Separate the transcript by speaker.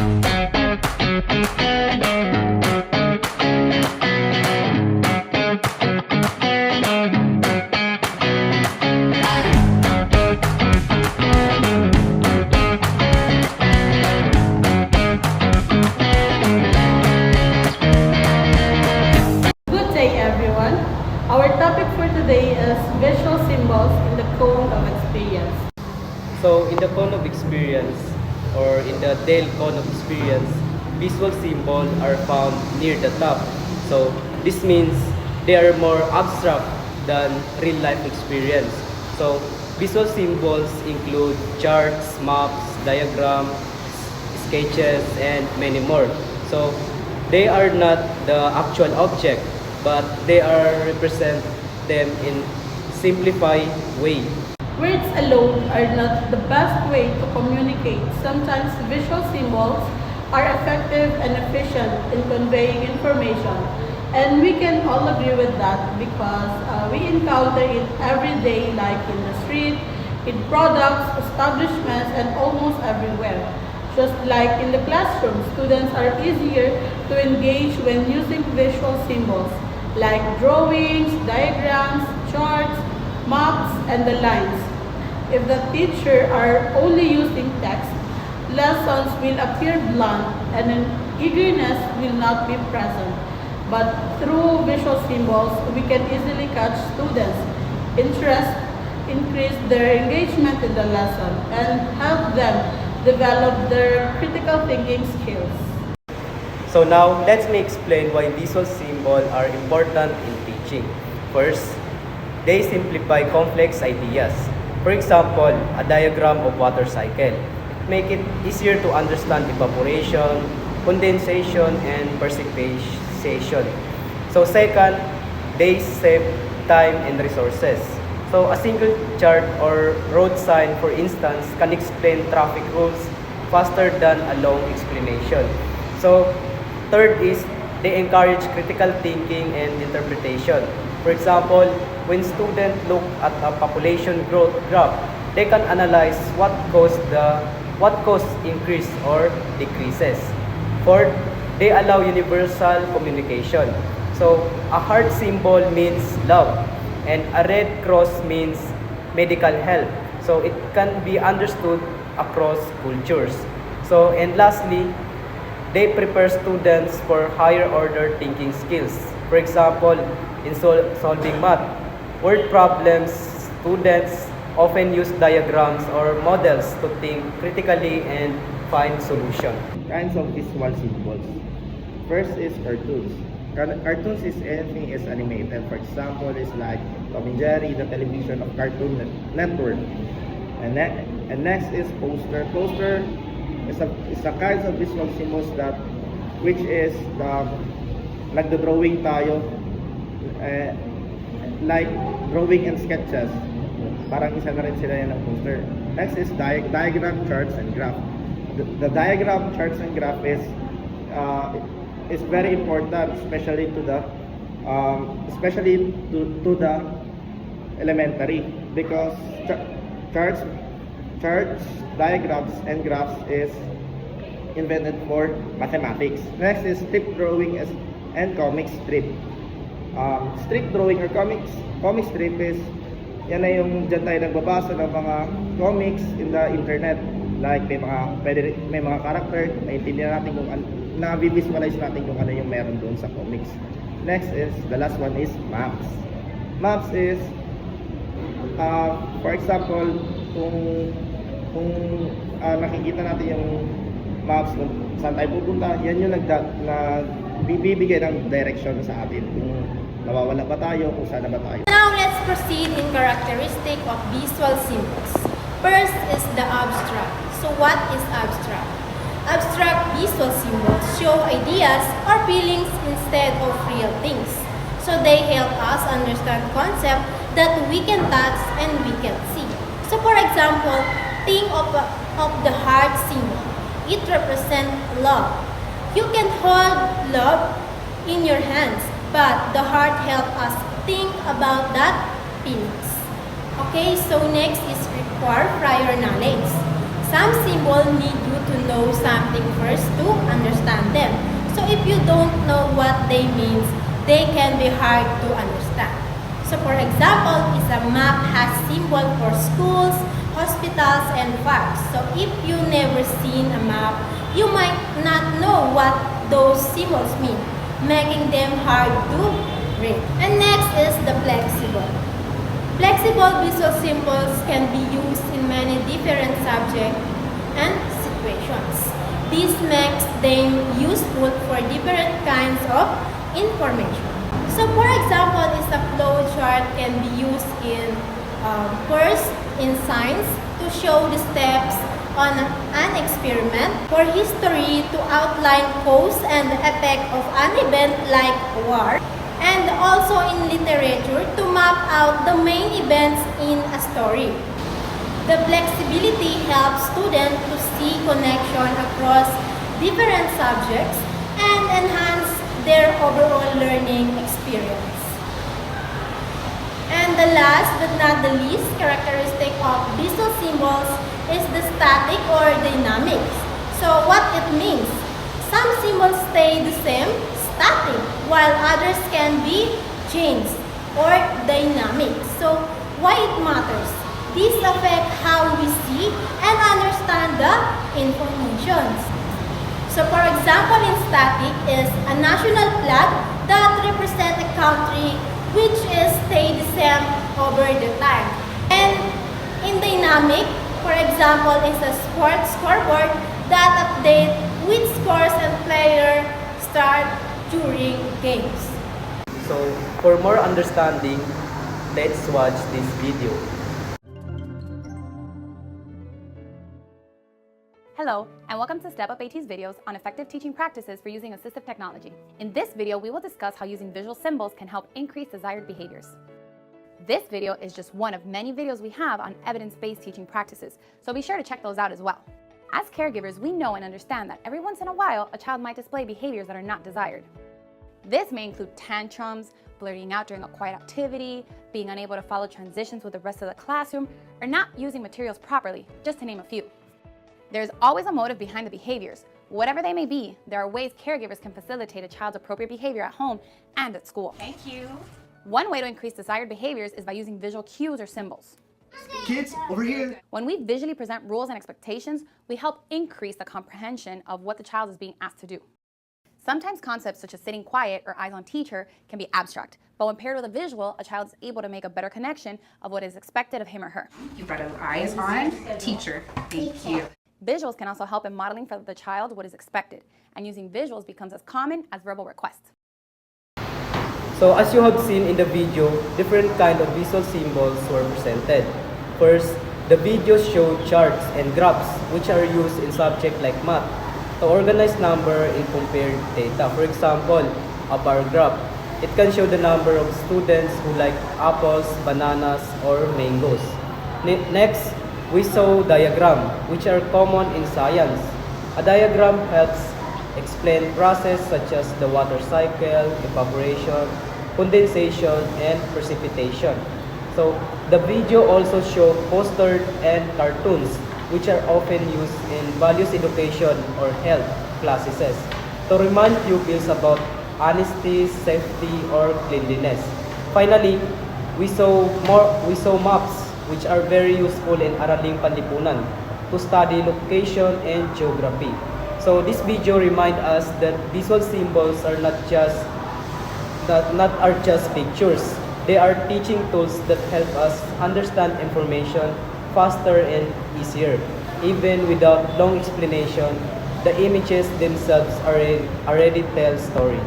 Speaker 1: Good day, everyone. Our topic for today is visual symbols in the cone of experience.
Speaker 2: So in the cone of experience or in the Dale cone of experience, visual symbols are found near the top. So this means they are more abstract than real life experience. So visual symbols include charts, maps, diagrams, sketches, and many more. So they are not the actual object, but they are represent them in simplified way.
Speaker 1: Words alone are not the best way to communicate. Sometimes visual symbols are effective and efficient in conveying information. And we can all agree with that because we encounter it every day, like in the street, in products, establishments, and almost everywhere. Just like in the classroom, students are easier to engage when using visual symbols like drawings, diagrams, charts, maps, and the lines. If the teacher are only using text, lessons will appear blunt and an eagerness will not be present. But through visual symbols, we can easily catch students' interest, increase their engagement in the lesson, and help them develop their critical thinking skills.
Speaker 2: So now, let me explain why visual symbols are important in teaching. First, they simplify complex ideas. For example, a diagram of water cycle. Make it easier to understand evaporation, condensation, and precipitation. So second, they save time and resources. So a single chart or road sign, for instance, can explain traffic rules faster than a long explanation. So third is they encourage critical thinking and interpretation. For example, when students look at a population growth graph, they can analyze what caused increase or decreases. Fourth, they allow universal communication. So a heart symbol means love, and a red cross means medical help. So it can be understood across cultures. So and lastly, they prepare students for higher order thinking skills. For example, in solving math, word problems, students often use diagrams or models to think critically and find solution.
Speaker 3: Kinds of visual symbols. First is cartoons. Cartoons is anything is animated. For example, is like Tom and Jerry, the television of Cartoon Network. And next is poster. Poster is a kind of visual symbols that which is the like the drawing tayo, like drawing and sketches. Parang isa na rin sila yan ng poster. Next is diagram, charts, and graph. The diagram, charts, and graph is very important, especially to the elementary, because charts, diagrams, and graphs is invented for mathematics. Next is strip drawing and comic strip. Strip drawing or comic strip is yan na yung dyan tayo nagbabasa ng mga comics in the internet. Like may mga character, maintindihan natin kung na-visualize natin kung ano yung meron doon sa comics. Next is, the last one is maps. Maps is, for example, kung nakikita natin yung maps kung saan tayo pupunta, yan yung bibigay ng direction sa atin kung nawawala ba tayo, kung saan na ba tayo.
Speaker 4: Now let's proceed in characteristic of visual symbols. First is the abstract. So what is abstract? Abstract visual symbols show ideas or feelings instead of real things. So they help us understand concepts that we can touch and we can see. So for example, think of the heart symbol. It represents love. You can hold love in your hands, but the heart helps us think about that feelings. Okay, so next is require prior knowledge. Some symbols need you to know something first to understand them. So if you don't know what they mean, they can be hard to understand. So for example, is a map has symbol for schools, hospitals, and farms. So if you never seen a map, you might not know what those symbols mean, making them hard to read. And next is the flexible. Flexible visual symbols can be used in many different subjects and situations. This makes them useful for different kinds of information. So for example, is a flow chart can be used in first in science to show the steps on an experiment, for history to outline cause and effect of an event like war, and also in literature to map out the main events in a story. The flexibility helps students to see connection across different subjects and enhance their overall learning experience. And the last but not the least characteristic of visual symbols is the static or dynamics. So what it means? Some symbols stay the same, static, while others can be changed or dynamic. So why it matters? These affect how we see and understand the information. So for example, in static is a national flag that represents a country which is stay the same over the time. And in dynamic, for example, is a sports scoreboard that updates which scores and players start during games.
Speaker 2: So, for more understanding, let's watch this video.
Speaker 5: Hello, and welcome to Step Up AT's videos on effective teaching practices for using assistive technology. In this video, we will discuss how using visual symbols can help increase desired behaviors. This video is just one of many videos we have on evidence-based teaching practices, so be sure to check those out as well. As caregivers, we know and understand that every once in a while, a child might display behaviors that are not desired. This may include tantrums, blurting out during a quiet activity, being unable to follow transitions with the rest of the classroom, or not using materials properly, just to name a few. There's always a motive behind the behaviors. Whatever they may be, there are ways caregivers can facilitate a child's appropriate behavior at home and at school.
Speaker 6: Thank you.
Speaker 5: One way to increase desired behaviors is by using visual cues or symbols.
Speaker 7: Kids, over here.
Speaker 5: When we visually present rules and expectations, we help increase the comprehension of what the child is being asked to do. Sometimes concepts such as sitting quiet or eyes on teacher can be abstract, but when paired with a visual, a child is able to make a better connection of what is expected of him or her.
Speaker 6: You brought our eyes on teacher. Thank you.
Speaker 5: Visuals can also help in modeling for the child what is expected, and using visuals becomes as common as verbal requests.
Speaker 2: So as you have seen in the video, different kind of visual symbols were presented. First, the videos show charts and graphs which are used in subjects like math to organize number and compare data. For example, a bar graph. It can show the number of students who like apples, bananas, or mangoes. Next, we saw diagram, which are common in science. A diagram helps explain process such as the water cycle, evaporation, condensation, and precipitation. So the video also show posters and cartoons, which are often used in values education or health classes to remind pupils about honesty, safety, or cleanliness. Finally, we saw maps, which are very useful in Araling Panlipunan to study location and geography. So this video reminds us that visual symbols are not just pictures. They are teaching tools that help us understand information faster and easier. Even without long explanation, the images themselves already tell story.